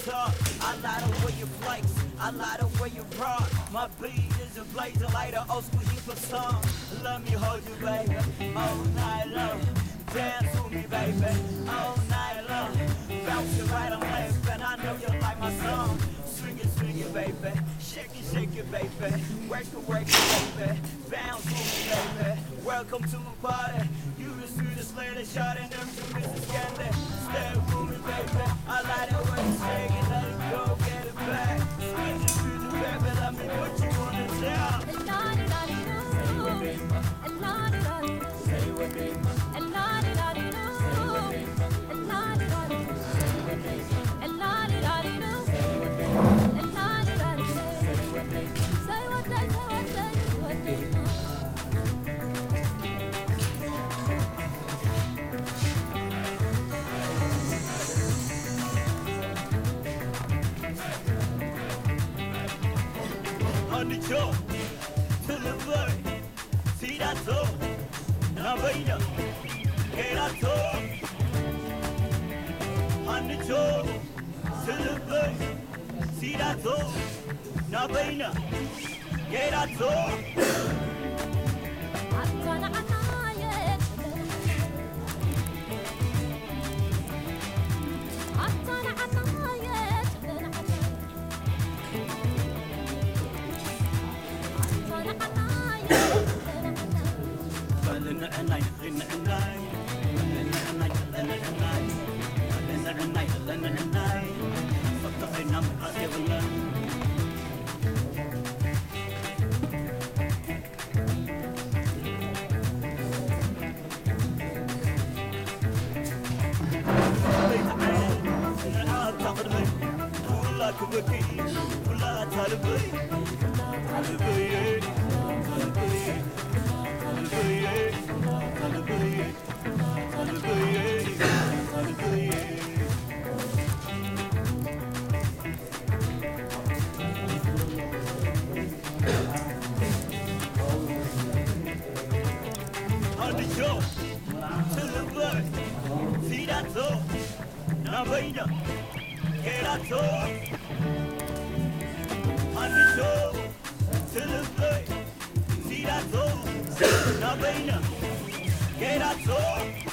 talk. I like the way you flex, I like the way you rock. My beat is a blazer like the old school hip-hop song. Let me hold you, baby, all night long. Dance with me, baby, all night long. Bounce it right and left, and I know you like my song. Swing it, baby, shake it, baby. Work it, baby, bounce with me, baby. Welcome to my party. You the sweetest lady, shot and them two Mrs. Candy. Stay with me, baby, I like the way you shake it. Let it go, get it back. Swing it, baby, let me put you on the top. Say what they say what they On the job, to the bird, see that toe, now wait up, get that toe. On the job, to the bird, see that toe, now wait up, get that toe. See that toe, now wait up, get that toe. On the toe, to the play. See that toe, now wait up, get that toe.